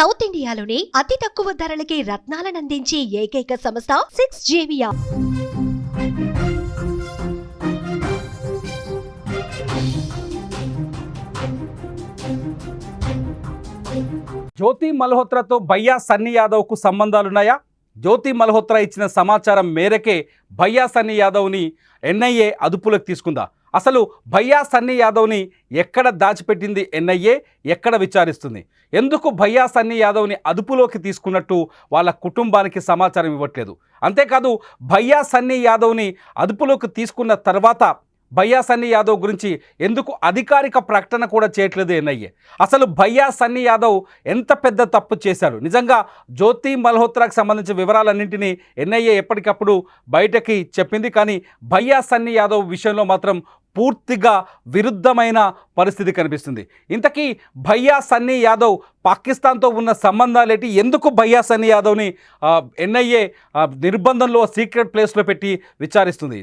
South ఇండియాలోనే అతి తక్కువ ధరలకి రత్నాలనందించే ఏకైక సంస్థ 6JVR. జ్యోతి మల్హోత్రాతో భయ్యా సన్నీ యాదవ్కు సంబంధాలున్నాయా? జ్యోతి మల్హోత్రా ఇచ్చిన సమాచారం మేరకే భయ్యా సన్నీ యాదవ్ని ఎన్ఐఏ అదుపులోకి తీసుకుందా? అసలు భయ్యా సన్నీ యాదవ్ని ఎక్కడ దాచిపెట్టింది ఎన్ఐఏ? ఎక్కడ విచారిస్తుంది? ఎందుకు భయ్యా సన్నీ యాదవ్ని అదుపులోకి తీసుకున్నట్టు వాళ్ళ కుటుంబానికి సమాచారం ఇవ్వట్లేదు? అంతేకాదు భయ్యా సన్నీ యాదవ్ని అదుపులోకి తీసుకున్న తర్వాత భయ్యా సన్నీ యాదవ్ గురించి ఎందుకు అధికారిక ప్రకటన కూడా చేయట్లేదు ఎన్ఐఏ? అసలు భయ్యా సన్నీ యాదవ్ ఎంత పెద్ద తప్పు చేశాడు? నిజంగా జ్యోతి మల్హోత్రాకు సంబంధించిన వివరాలన్నింటినీ ఎన్ఐఏ ఎప్పటికప్పుడు బయటకి చెప్పింది. కానీ భయ్యా సన్నీ యాదవ్ విషయంలో మాత్రం పూర్తిగా విరుద్ధమైన పరిస్థితి కనిపిస్తుంది. ఇంతకీ భయ్యా సన్నీ యాదవ్ పాకిస్తాన్తో ఉన్న సంబంధాలేంటి? ఎందుకు భయ్యా సన్నీ యాదవ్ని ఎన్ఐఏ నిర్బంధంలో సీక్రెట్ ప్లేస్లో పెట్టి విచారిస్తుంది?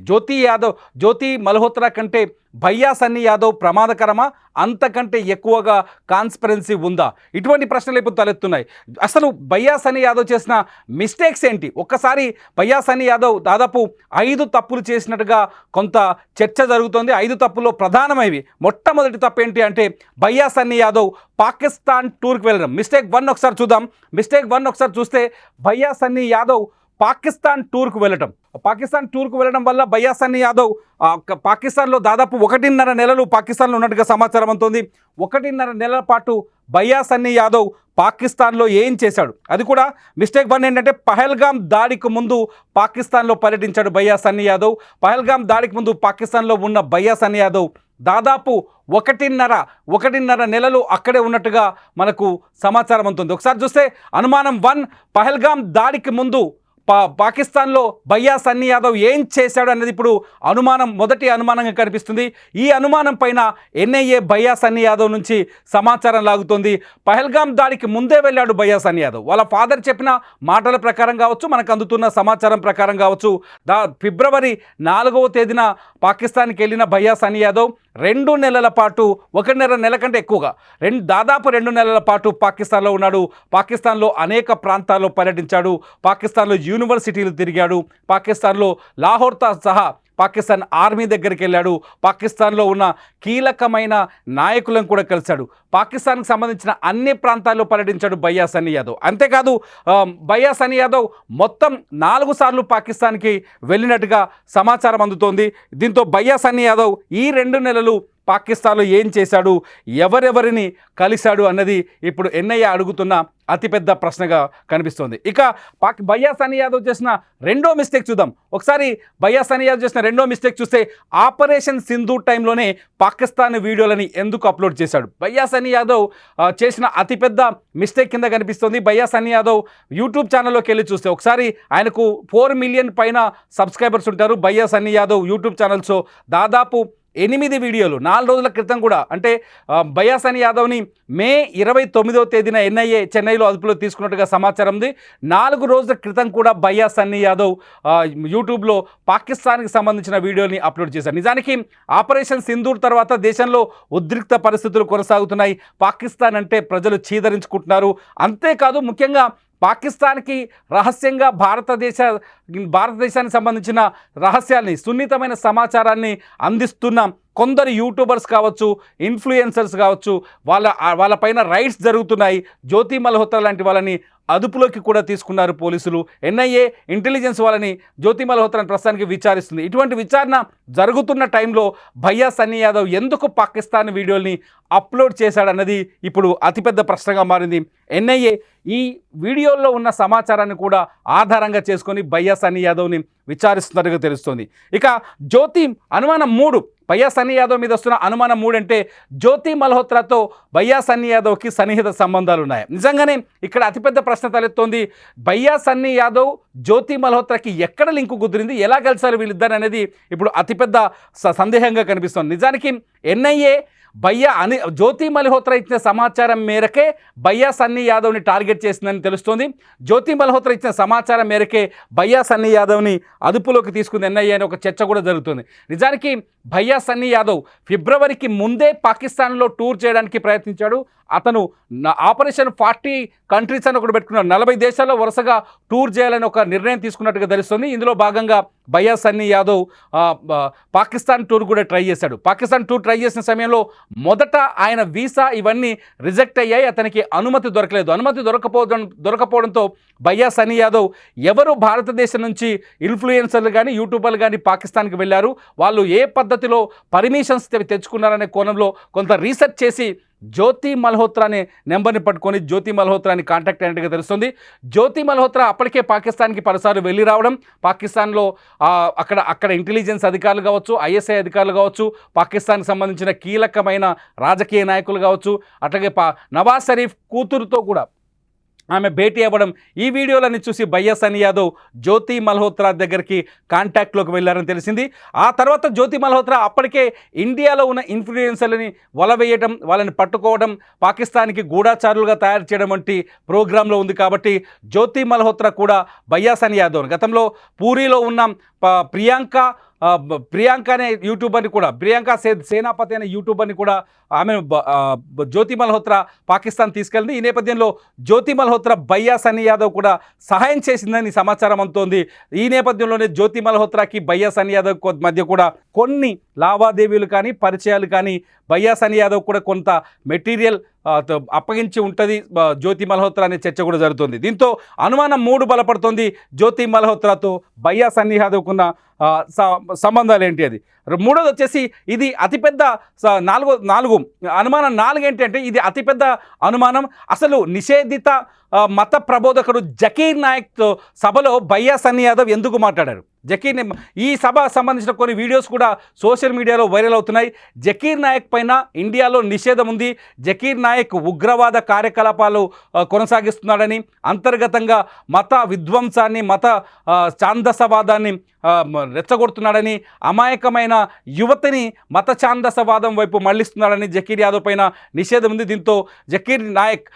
జ్యోతి మల్హోత్రా కంటే భయ్యా సన్నీ యాదవ్ ప్రమాదకరమా? అంతకంటే ఎక్కువగా కాన్స్పరెన్సీ ఉందా? ఇటువంటి ప్రశ్నలు ఇప్పుడు తలెత్తున్నాయి. అసలు భయ్యా సన్నీ యాదవ్ చేసిన మిస్టేక్స్ ఏంటి? ఒక్కసారి భయ్యా సన్నీ యాదవ్ దాదాపు 5 తప్పులు చేసినట్టుగా కొంత చర్చ జరుగుతోంది. 5 తప్పుల్లో ప్రధానమైనవి. మొట్టమొదటి తప్పు ఏంటి అంటే భయ్యా సన్నీ యాదవ్ పాకిస్తాన్ టూర్కి వెళ్ళడం. మిస్టేక్ 1 ఒకసారి చూద్దాం. మిస్టేక్ 1 ఒకసారి చూస్తే భయ్యా సన్నీ యాదవ్ పాకిస్తాన్ టూర్కు వెళ్ళడం వల్ల భయ్యా సన్నీ యాదవ్ పాకిస్తాన్లో దాదాపు 1.5 నెలలు పాకిస్తాన్లో ఉన్నట్టుగా సమాచారం అందుతోంది. 1.5 నెలల పాటు భయ్యా సన్నీ యాదవ్ పాకిస్తాన్లో ఏం చేశాడు? అది కూడా మిస్టేక్ 1 ఏంటంటే పహల్గామ్ దాడికి ముందు పాకిస్తాన్లో పర్యటించాడు భయ్యా సన్నీ యాదవ్. పహల్గామ్ దాడికి ముందు పాకిస్తాన్లో ఉన్న భయ్యా సన్నీ యాదవ్ దాదాపు 1.5 నెలలు అక్కడే ఉన్నట్టుగా మనకు సమాచారం అందుతుంది. ఒకసారి చూస్తే అనుమానం 1, పహల్గామ్ దాడికి ముందు పాకిస్తాన్లో భయ్యా సన్నీ యాదవ్ ఏం చేశాడు అనేది ఇప్పుడు మొదటి అనుమానంగా కనిపిస్తుంది. ఈ అనుమానం పైన ఎన్ఐఏ భయ్యా సన్నీ యాదవ్ నుంచి సమాచారం లాగుతోంది. పహల్గామ్ దాడికి ముందే వెళ్ళాడు భయ్యా సన్నీ యాదవ్. వాళ్ళ ఫాదర్ చెప్పిన మాటల ప్రకారం కావచ్చు, మనకు అందుతున్న సమాచారం ప్రకారం కావచ్చు, ఫిబ్రవరి 4వ తేదీన పాకిస్తాన్కి వెళ్ళిన భయ్యా సన్నీ యాదవ్ 2 నెలల పాటు, 1.5 నెల కంటే ఎక్కువగా దాదాపు 2 నెలల పాటు పాకిస్తాన్లో ఉన్నాడు. పాకిస్తాన్లో అనేక ప్రాంతాల్లో పర్యటించాడు. పాకిస్తాన్లో యూనివర్సిటీలు తిరిగాడు. పాకిస్తాన్లో లాహోర్తో సహా పాకిస్తాన్ ఆర్మీ దగ్గరికి వెళ్ళాడు. పాకిస్తాన్లో ఉన్న కీలకమైన నాయకులను కూడా కలిశాడు. పాకిస్తాన్కి సంబంధించిన అన్ని ప్రాంతాల్లో పర్యటించాడు భయ్యా సన్నీ యాదవ్. అంతేకాదు భయ్యా సన్నీ యాదవ్ మొత్తం 4 సార్లు పాకిస్తాన్కి వెళ్ళినట్టుగా సమాచారం అందుతోంది. దీంతో భయ్యా సన్నీ యాదవ్ ఈ 2 నెలలు పాకిస్తాన్లో ఏం చేశాడు, ఎవరెవరిని కలిశాడు అన్నది ఇప్పుడు ఎన్ఐఏ అడుగుతున్న అతిపెద్ద ప్రశ్నగా కనిపిస్తోంది. ఇక భయ్యా సన్నీ యాదవ్ చేసిన రెండో మిస్టేక్ చూద్దాం. ఒకసారి భయ్యా సన్నీ యాదవ్ చేసిన రెండో మిస్టేక్ చూస్తే ఆపరేషన్ సింధూర్ టైంలోనే పాకిస్తాన్ వీడియోలని ఎందుకు అప్లోడ్ చేశాడు? భయ్యా సన్నీ యాదవ్ చేసిన అతిపెద్ద మిస్టేక్ కింద కనిపిస్తోంది. భయ్యా సన్నీ యాదవ్ యూట్యూబ్ ఛానల్లోకి వెళ్ళి చూస్తే ఒకసారి ఆయనకు 4 మిలియన్ పైన సబ్స్క్రైబర్స్ ఉంటారు. భయ్యా సన్నీ యాదవ్ యూట్యూబ్ ఛానల్స్లో దాదాపు 8 వీడియోలు 4 రోజుల క్రితం కూడా, అంటే భయ్యా సన్నీ యాదవ్ని మే 29వ తేదీన ఎన్ఐఏ చెన్నైలో అదుపులో తీసుకున్నట్టుగా సమాచారం ఉంది. 4 రోజుల క్రితం కూడా భయ్యా సన్నీ యాదవ్ యూట్యూబ్లో పాకిస్తాన్కి సంబంధించిన వీడియోని అప్లోడ్ చేశారు. నిజానికి ఆపరేషన్ సింధూర్ తర్వాత దేశంలో ఉద్రిక్త పరిస్థితులు కొనసాగుతున్నాయి. పాకిస్తాన్ అంటే ప్రజలు చీదరించుకుంటున్నారు. అంతేకాదు ముఖ్యంగా పాకిస్తాన్కి రహస్యంగా భారతదేశానికి సంబంధించిన రహస్యాల్ని, సున్నితమైన సమాచారాన్ని అందిస్తున్న కొందరు యూట్యూబర్స్ కావచ్చు, ఇన్ఫ్లుయెన్సర్స్ కావచ్చు, వాళ్ళపైన రైట్స్ జరుగుతున్నాయి. జ్యోతి మల్హోత్రా లాంటి వాళ్ళని అదుపులోకి కూడా తీసుకున్నారు పోలీసులు. ఎన్ఐఏ ఇంటెలిజెన్స్ వాళ్ళని జ్యోతి మల్హోత్రాని ప్రస్తుతానికి విచారిస్తుంది. ఇటువంటి విచారణ జరుగుతున్న టైంలో భయ్యా సన్నీ యాదవ్ ఎందుకు పాకిస్తాన్ వీడియోల్ని అప్లోడ్ చేశాడన్నది ఇప్పుడు అతిపెద్ద ప్రశ్నగా మారింది. ఎన్ఐఏ ఈ వీడియోల్లో ఉన్న సమాచారాన్ని కూడా ఆధారంగా చేసుకొని భయ్యా సన్నీ యాదవ్ని విచారిస్తున్నట్టుగా తెలుస్తోంది. ఇక జ్యోతి అనుమానం 3, భయ్యా సన్నీ యాదవ్ మీద వస్తున్న అనుమానం 3 అంటే జ్యోతి మల్హోత్రాతో భయ్యా సన్నీ యాదవ్కి సన్నిహిత సంబంధాలు ఉన్నాయి. నిజంగానే ఇక్కడ అతిపెద్ద ప్రశ్న తలెత్తోంది. భయ్యా సన్నీ యాదవ్ జ్యోతి మల్హోత్రాకి ఎక్కడ లింకు కుదిరింది, ఎలా కలిసారు వీళ్ళిద్దరు అనేది ఇప్పుడు అతిపెద్ద సందేహంగా కనిపిస్తోంది. నిజానికి ఎన్ఐఏ జ్యోతి మల్హోత్రా ఇచ్చిన సమాచారం మేరకే భయ్యా సన్నీ యాదవ్ని టార్గెట్ చేసిందని తెలుస్తోంది. జ్యోతి మల్హోత్రా ఇచ్చిన సమాచారం మేరకే భయ్యా సన్నీ యాదవ్ని అదుపులోకి తీసుకుంది ఎన్ఐఏ అనే ఒక చర్చ కూడా జరుగుతుంది. నిజానికి భయ్యా సన్నీ యాదవ్ ఫిబ్రవరికి ముందే పాకిస్తాన్లో టూర్ చేయడానికి ప్రయత్నించాడు. అతను ఆపరేషన్ 40 కంట్రీస్ అని ఒకటి పెట్టుకున్నాడు. 40 దేశాల్లో వరుసగా టూర్ చేయాలని ఒక నిర్ణయం తీసుకున్నట్టుగా తెలుస్తుంది. ఇందులో భాగంగా భయ్యా సన్నీ యాదవ్ పాకిస్తాన్ టూర్ కూడా ట్రై చేశాడు. పాకిస్తాన్ టూర్ ట్రై చేసిన సమయంలో మొదట ఆయన వీసా ఇవన్నీ రిజెక్ట్ అయ్యాయి. అతనికి అనుమతి దొరకలేదు. అనుమతి దొరకపోవడంతో భయ్యా సన్నీ యాదవ్ ఎవరు భారతదేశం నుంచి ఇన్ఫ్లుయెన్సర్లు కానీ యూట్యూబర్లు కానీ పాకిస్తాన్కి వెళ్ళారు, వాళ్ళు ఏ పద్ధతిలో పర్మిషన్స్ తెచ్చుకున్నారనే కోణంలో కొంత రీసెర్చ్ చేసి జ్యోతి మల్హోత్రా అనే నెంబర్ని పట్టుకొని జ్యోతి మల్హోత్రాని కాంటాక్ట్ అయినట్టుగా తెలుస్తుంది. జ్యోతి మల్హోత్రా అప్పటికే పాకిస్తాన్కి పలుసార్లు వెళ్ళి రావడం, పాకిస్తాన్లో అక్కడ ఇంటెలిజెన్స్ అధికారులు కావచ్చు, ఐఎస్ఐ అధికారులు కావచ్చు, పాకిస్తాన్కి సంబంధించిన కీలకమైన రాజకీయ నాయకులు కావచ్చు, అట్లాగే నవాజ్ షరీఫ్ కూతురుతో కూడా ఆమె భేటీ అవ్వడం, ఈ వీడియోలని చూసి భయ్యా సన్నీ యాదవ్ జ్యోతి మల్హోత్రా దగ్గరికి కాంటాక్ట్లోకి వెళ్ళారని తెలిసింది. ఆ తర్వాత జ్యోతి మల్హోత్రా అప్పటికే ఇండియాలో ఉన్న ఇన్ఫ్లుయెన్సర్లని వలవేయడం, వాళ్ళని పట్టుకోవడం, పాకిస్తాన్కి గూఢాచారులుగా తయారు చేయడం వంటి ప్రోగ్రాంలో ఉంది. కాబట్టి జ్యోతి మల్హోత్రా కూడా భయ్యా సన్నీ యాదవ్ గతంలో పూరిలో ఉన్న ప్రియాంక అనే యూట్యూబర్ని కూడా, ప్రియాంక సేనాపతి అనే యూట్యూబర్ని కూడా ఆమె జ్యోతి మల్హోత్రా పాకిస్తాన్ తీసుకెళ్ళింది. ఈ నేపథ్యంలో జ్యోతి మల్హోత్రా భయ్యా సన్నీ యాదవ్ కూడా సహాయం చేసిందని సమాచారం అందుతోంది. ఈ నేపథ్యంలోనే జ్యోతి మల్హోత్రాకి భయ్యా సన్నీ యాదవ్ మధ్య కూడా కొన్ని లావాదేవీలు కానీ పరిచయాలు కానీ, భయ్యా సన్నీ యాదవ్ కూడా కొంత మెటీరియల్ అప్పగించి ఉంటుంది జ్యోతి మల్హోత్రా అనే చర్చ కూడా జరుగుతుంది. దీంతో అనుమానం 3 బలపడుతుంది జ్యోతి మల్హోత్రాతో భయ్యా సన్నీ యాదవ్కున్న సంబంధాలు ఏంటి అది. మూడోది వచ్చేసి ఇది అతిపెద్ద అనుమానం 4 ఏంటంటే ఇది అతిపెద్ద అనుమానం. అసలు నిషేధిత మత ప్రబోధకుడు జకీర్ నాయక్ సభలో భయ్యా సన్నీ యాదవ్ ఎందుకు మాట్లాడారు? ఈ సభ సంబంధించిన కొన్ని వీడియోస్ కూడా సోషల్ మీడియాలో వైరల్ అవుతున్నాయి. జకీర్ నాయక్ పైన ఇండియాలో నిషేధం ఉంది. జకీర్ నాయక్ ఉగ్రవాద కార్యకలాపాలు కొనసాగిస్తున్నాడని, అంతర్గతంగా మత విధ్వంసాన్ని, మత ఛాందసవాదాన్ని రెచ్చగొడుతున్నాడని, అమాయకమైన యువతిని మత ఛాందసవాదం వైపు మళ్లిస్తున్నాడని జకీర్ యాదవ్ పైన నిషేధం ఉంది. దీంతో జకీర్ నాయక్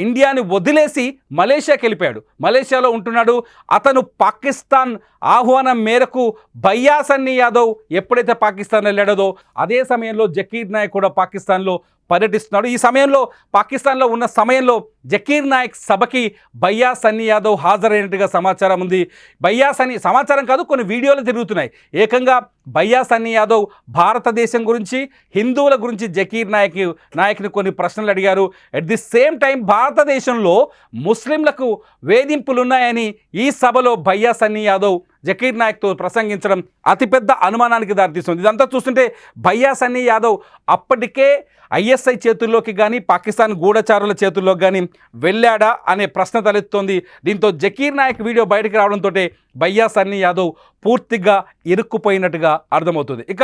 ఇండియాని వదిలేసి మలేషియాకి వెళ్ళిపోయాడు. మలేషియాలో ఉంటున్నాడు. అతను పాకిస్తాన్ ఆహ్వానం మేరకు భయ్యా సన్నీ యాదవ్ ఎప్పుడైతే పాకిస్తాన్ వెళ్ళాడో అదే సమయంలో జకీర్ నాయక్ కూడా పాకిస్తాన్లో పర్యటిస్తున్నాడు. ఈ సమయంలో పాకిస్తాన్లో ఉన్న సమయంలో జకీర్ నాయక్ సభకి భయ్యా సన్నీ యాదవ్ హాజరైనట్టుగా సమాచారం ఉంది. సమాచారం కాదు, కొన్ని వీడియోలు తిరుగుతున్నాయి. ఏకంగా భయ్యా సన్నీ యాదవ్ భారతదేశం గురించి, హిందువుల గురించి జకీర్ నాయక్ని కొన్ని ప్రశ్నలు అడిగారు. అట్ ది సేమ్ టైం భారతదేశంలో ముస్లింలకు వేధింపులున్నాయని ఈ సభలో భయ్యా సన్నీ యాదవ్ జకీర్ నాయక్తో ప్రసంగించడం అతిపెద్ద అనుమానానికి దారితీస్తుంది. ఇదంతా చూస్తుంటే భయ్యా సన్నీ యాదవ్ అప్పటికే ఐఎస్ఐ చేతుల్లోకి కానీ పాకిస్తాన్ గూఢచారుల చేతుల్లోకి కానీ వెళ్ళాడా అనే ప్రశ్న తలెత్తుతోంది. దీంతో జకీర్ నాయక్ వీడియో బయటకు రావడంతో భయ్యా సన్నీ యాదవ్ పూర్తిగా ఇరుక్కుపోయినట్టుగా అర్థమవుతుంది. ఇక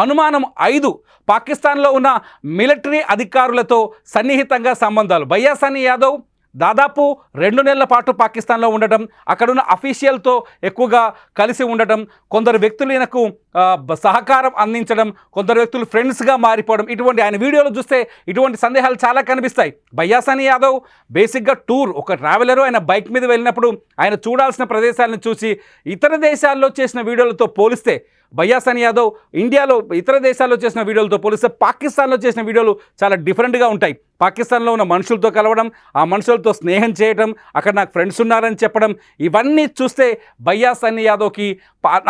అనుమానం 5, పాకిస్తాన్లో ఉన్న మిలిటరీ అధికారులతో సన్నిహితంగా సంబంధాలు. భయ్యా సన్నీ యాదవ్ దాదాపు 2 నెలల పాటు పాకిస్తాన్లో ఉండటం, అక్కడున్న అఫీషియల్తో ఎక్కువగా కలిసి ఉండటం, కొందరు వ్యక్తులు ఈయనకు సహకారం అందించడం, కొందరు వ్యక్తులు ఫ్రెండ్స్గా మారిపోవడం, ఇటువంటి ఆయన వీడియోలు చూస్తే ఇటువంటి సందేహాలు చాలా కనిపిస్తాయి. భయ్యా సన్నీ యాదవ్ బేసిక్గా ఒక ట్రావెలరు. ఆయన బైక్ మీద వెళ్ళినప్పుడు ఆయన చూడాల్సిన ప్రదేశాలను చూసి ఇతర దేశాల్లో చేసిన వీడియోలతో పోలిస్తే భయ్యా సన్నీ యాదవ్ ఇండియాలో ఇతర దేశాల్లో చేసిన వీడియోలతో పోలిస్తే పాకిస్తాన్లో చేసిన వీడియోలు చాలా డిఫరెంట్గా ఉంటాయి. పాకిస్తాన్లో ఉన్న మనుషులతో కలవడం, ఆ మనుషులతో స్నేహం చేయడం, అక్కడ నాకు ఫ్రెండ్స్ ఉన్నారని చెప్పడం, ఇవన్నీ చూస్తే భయ్యా సన్నీ యాదవ్కి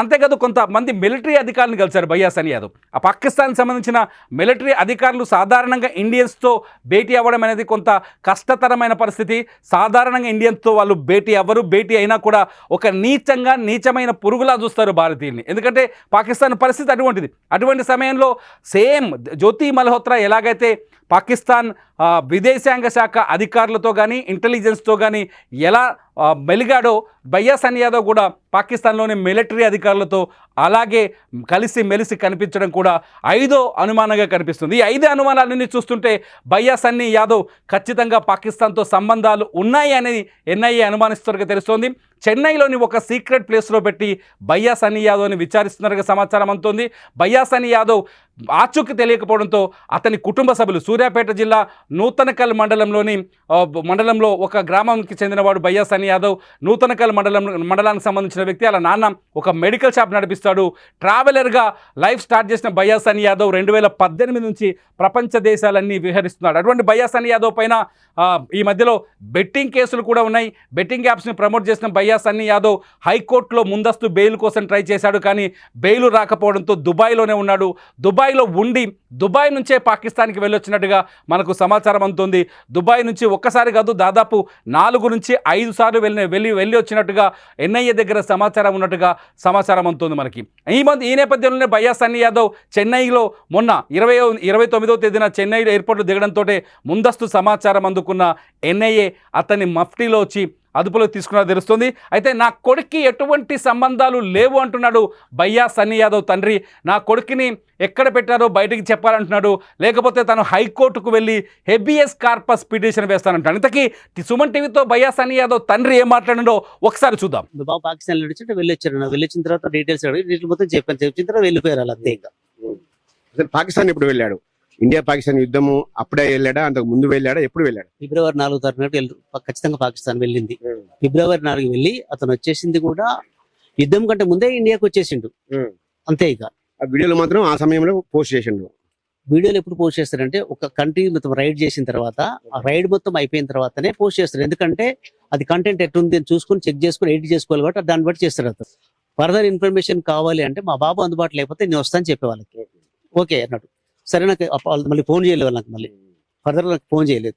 అంతేకాదు కొంతమంది మిలిటరీ అధికారులను కలిశారు భయ్యా సన్నీ యాదవ్. ఆ పాకిస్తాన్కి సంబంధించిన మిలిటరీ అధికారులు సాధారణంగా ఇండియన్స్తో భేటీ అవ్వడం అనేది కొంత కష్టతరమైన పరిస్థితి. సాధారణంగా ఇండియన్స్తో వాళ్ళు భేటీ అవ్వరు. భేటీ అయినా కూడా ఒక నీచమైన పురుగులా చూస్తారు భారతీయుల్ని. ఎందుకంటే పాకిస్తాన్ పరిస్థితి అటువంటిది. అటువంటి సమయంలో సేమ్ జ్యోతి మల్హోత్రా ఎలాగైతే పాకిస్తాన్ విదేశాంగ శాఖ అధికారులతో కానీ ఇంటెలిజెన్స్తో కానీ ఎలా మెలిగాడో భయ్యా సన్నీ యాదవ్ కూడా పాకిస్తాన్లోని మిలిటరీ అధికారులతో అలాగే కలిసి మెలిసి కనిపించడం కూడా 5వ అనుమానంగా కనిపిస్తుంది. ఈ 5 అనుమానాలన్నీ చూస్తుంటే భయ్యా సన్నీ యాదవ్ ఖచ్చితంగా పాకిస్తాన్తో సంబంధాలు ఉన్నాయి అని ఎన్ఐఏ అనుమానిస్తున్నట్టుగా తెలుస్తోంది. చెన్నైలోని ఒక సీక్రెట్ ప్లేస్లో పెట్టి భయ్యా సన్నీ యాదవ్ని విచారిస్తున్నట్టుగా సమాచారం అందుతోంది. భయ్యా సన్నీ యాదవ్ ఆచూకీ తెలియకపోవడంతో అతని కుటుంబ సభ్యులు సూర్యాపేట జిల్లా నూతనకల్ మండలంలో ఒక గ్రామానికి చెందినవాడు భయ్యా సన్నీ యాదవ్. నూతనకల్ మండలానికి సంబంధించిన వ్యక్తి. అలా నాన్న ఒక మెడికల్ షాప్ నడిపిస్తాడు. ట్రావెలర్గా లైఫ్ స్టార్ట్ చేసిన భయ్యా సన్నీ యాదవ్ 2018 నుంచి ప్రపంచ దేశాలన్నీ విహరిస్తున్నాడు. అటువంటి భయ్యా సన్నీ యాదవ్ పైన ఈ మధ్యలో బెట్టింగ్ కేసులు కూడా ఉన్నాయి. బెట్టింగ్ యాప్స్ని ప్రమోట్ చేసిన భయ్యా సన్నీ యాదవ్ హైకోర్టులో ముందస్తు బెయిల్ కోసం ట్రై చేశాడు. కానీ బెయిల్ రాకపోవడంతో దుబాయ్లోనే ఉన్నాడు. దుబాయ్లో ఉండి దుబాయ్ నుంచే పాకిస్తాన్కి వెళ్ళొచ్చినట్టుగా మనకు సమాచారం అందుతుంది. దుబాయ్ నుంచి ఒక్కసారి కాదు దాదాపు 4 నుంచి 5 సార్లు వెళ్ళి వచ్చినట్టుగా ఎన్ఐఏ దగ్గర సమాచారం ఉన్నట్టుగా సమాచారం అందుతుంది మనకి. ఈ నేపథ్యంలోనే భయ్యా సన్నీ యాదవ్ చెన్నైలో మొన్న 29వ తేదీన చెన్నై ఎయిర్పోర్ట్లో దిగడంతో ముందస్తు సమాచారం అందుకున్న ఎన్ఐఏ అతన్ని మఫ్టీలో వచ్చి అదుపులోకి తీసుకున్నది తెలుస్తుంది. అయితే నా కొడుక్కి ఎటువంటి సంబంధాలు లేవు అంటున్నాడు భయ్యా సన్నీ యాదవ్ తండ్రి. నా కొడుకుని ఎక్కడ పెట్టారో బయటికి చెప్పాలంటున్నాడు. లేకపోతే తను హైకోర్టుకు వెళ్ళి హెబియస్ కార్పస్ పిటిషన్ వేస్తానంటాడు. ఇంతకీ సుమన్ టీవీతో భయ్యా సన్నీ యాదవ్ తండ్రి ఏం మాట్లాడిండో ఒకసారి చూద్దాం. బాబు పాకిస్తాన్ వెళ్ళొచ్చిన తర్వాత డీటెయిల్స్ మొత్తం చెప్పాను. చెప్పిన తర్వాత వెళ్ళిపోయారు అలా అంతే. ఇంకా అసలు పాకిస్తాన్ ఎప్పుడు వెళ్ళాడు? ఇండియా పాకిస్తాన్ యుద్ధము అప్పుడే వెళ్ళాడా? అంతకు ముందు వెళ్ళాడా? ఎప్పుడు వెళ్ళాడు? ఫిబ్రవరి 4వ తారీఖు ఖచ్చితంగా పాకిస్తాన్ వెళ్ళింది. ఫిబ్రవరి 4 వెళ్ళి అతను వచ్చేసింది కూడా యుద్ధం కంటే ముందే ఇండియాకి వచ్చేసిండు అంతే. ఇక ఆ వీడియోలు మాత్రం ఆ సమయంలో పోస్ట్ చేసిండు. వీడియోలు ఎప్పుడు పోస్ట్ చేస్తారంటే ఒక కంట్రీ మొత్తం రైడ్ చేసిన తర్వాత ఆ రైడ్ మొత్తం అయిపోయిన తర్వాతనే పోస్ట్ చేస్తారు. ఎందుకంటే అది కంటెంట్ ఎట్టుంది అని చూసుకొని చెక్ చేసుకొని ఎడిట్ చేసుకోవాలి కాబట్టి దాన్ని బట్టి చేస్తారు. అతను ఫర్దర్ ఇన్ఫర్మేషన్ కావాలి అంటే మా బాబు అందుబాటులో లేకపోతే నేను వస్తాను చెప్పే వాళ్ళకి ఓకే అన్నాడు. సరే నాకు మళ్ళీ ఫోన్ చేయలేదు. నాకు మళ్ళీ ఫర్దర్ నాకు ఫోన్ చేయలేదు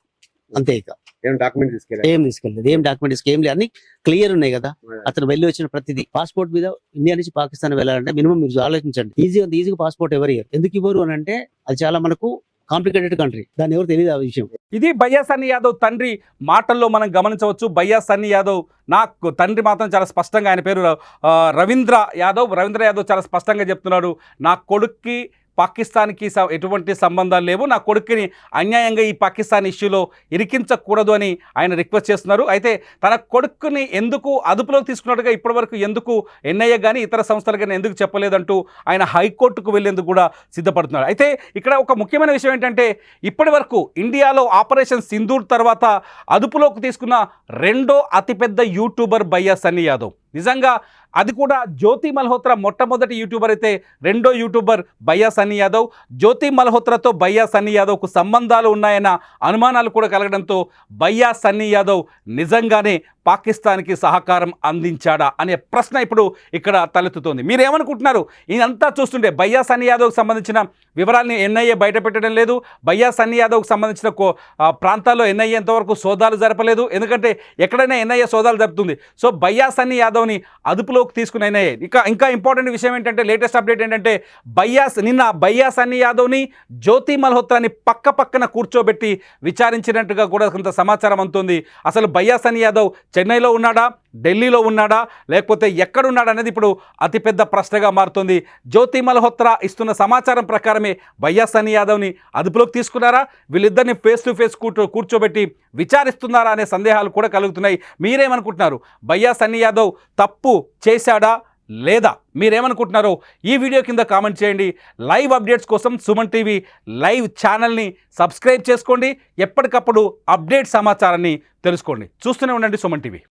అంతే. ఇక ఏం డాక్యుమెంట్ తీసుకెళ్ళాడు? ఏం తీసుకెళ్ళలేదు. ఏం డాక్యుమెంట్స్ ఏం లేదు, అన్ని క్లియర్ ఉన్నాయి కదా. అతను వెళ్ళి వచ్చిన ప్రతిదీ పాస్పోర్ట్ మీద ఇండియా నుంచి పాకిస్తాన్ వెళ్ళాలంటే మినిమం మీరు ఆలోచించండి. ఈజీగా పాస్పోర్ట్ ఎవరు ఇయ్యరు. ఎందుకు ఇవ్వరు అని అంటే అది చాలా మనకు కాంప్లికేటెడ్ కంట్రీ, దాన్ని ఎవరు తెలియదు ఆ విషయం. ఇది భయ్యా సన్నీ యాదవ్ తండ్రి మాటల్లో మనం గమనించవచ్చు. భయ్యా సన్నీ యాదవ్ నాకు తండ్రి మాత్రం చాలా స్పష్టంగా, ఆయన పేరు రవీంద్ర యాదవ్ చాలా స్పష్టంగా చెప్తున్నాడు. నా కొడుక్కి పాకిస్తాన్కి ఎటువంటి సంబంధాలు లేవు, నా కొడుకుని అన్యాయంగా ఈ పాకిస్తాన్ ఇష్యూలో ఇరికించకూడదు అని ఆయన రిక్వెస్ట్ చేస్తున్నారు. అయితే తన కొడుకుని ఎందుకు అదుపులోకి తీసుకున్నట్టుగా ఇప్పటివరకు ఎందుకు ఎన్ఐఏ కానీ ఇతర సంస్థలు కానీ ఎందుకు చెప్పలేదంటూ ఆయన హైకోర్టుకు వెళ్ళేందుకు కూడా సిద్ధపడుతున్నాడు. అయితే ఇక్కడ ఒక ముఖ్యమైన విషయం ఏంటంటే ఇప్పటి వరకు ఇండియాలో ఆపరేషన్ సింధూర్ తర్వాత అదుపులోకి తీసుకున్న 2వ అతిపెద్ద యూట్యూబర్ భయ్యా సన్నీ యాదవ్. నిజంగా అది కూడా జ్యోతి మల్హోత్రా మొట్టమొదటి యూట్యూబర్ అయితే 2వ యూట్యూబర్ భయ్యా సన్నీ యాదవ్. జ్యోతి మల్హోత్రాతో భయ్యా సన్నీ యాదవ్కు సంబంధాలు ఉన్నాయన్న అనుమానాలు కూడా కలగడంతో భయ్యా సన్నీ యాదవ్ నిజంగానే పాకిస్తాన్కి సహకారం అందించాడా అనే ప్రశ్న ఇప్పుడు ఇక్కడ తలెత్తుతోంది. మీరేమనుకుంటున్నారు? ఇదంతా చూస్తుంటే భయ్యా సన్నీ యాదవ్కి సంబంధించిన వివరాలని ఎన్ఐఏ బయటపెట్టడం లేదు. భయ్యా సన్నీ యాదవ్కి సంబంధించిన ప్రాంతాల్లో ఎన్ఐఏ ఎంతవరకు సోదాలు జరపలేదు. ఎందుకంటే ఎక్కడైనా ఎన్ఐఏ సోదాలు జరుపుతుంది. సో భయ్యా సన్నీ యాదవ్ని అదుపులోకి తీసుకున్న ఎన్ఐఏ. ఇంకా ఇంపార్టెంట్ విషయం ఏంటంటే లేటెస్ట్ అప్డేట్ ఏంటంటే నిన్న భయ్యా సన్నీ యాదవ్ని జ్యోతి మల్హోత్రాని పక్కన కూర్చోబెట్టి విచారించినట్టుగా కూడా కొంత సమాచారం అందుతుంది. అసలు భయ్యా సన్నీ యాదవ్ చెన్నైలో ఉన్నాడా, ఢిల్లీలో ఉన్నాడా, లేకపోతే ఎక్కడున్నాడా అనేది ఇప్పుడు అతిపెద్ద ప్రశ్నగా మారుతుంది. జ్యోతి మల్హోత్రా ఇస్తున్న సమాచారం ప్రకారమే భయ్యా సన్నీ యాదవ్ని అదుపులోకి తీసుకున్నారా, వీళ్ళిద్దరిని ఫేస్ టు ఫేస్ కూర్చోబెట్టి విచారిస్తున్నారా అనే సందేహాలు కూడా కలుగుతున్నాయి. మీరేమనుకుంటున్నారు? భయ్యా సన్నీ యాదవ్ తప్పు చేశాడా లేదా? మీరేమనుకుంటున్నారో ఈ వీడియో కింద కామెంట్ చేయండి. లైవ్ అప్డేట్స్ కోసం సుమన్ టీవీ లైవ్ ఛానల్ని సబ్స్క్రైబ్ చేసుకోండి. ఎప్పటికప్పుడు అప్డేట్ సమాచారాన్ని తెలుసుకోండి. చూస్తూనే ఉండండి సుమన్ టీవీ.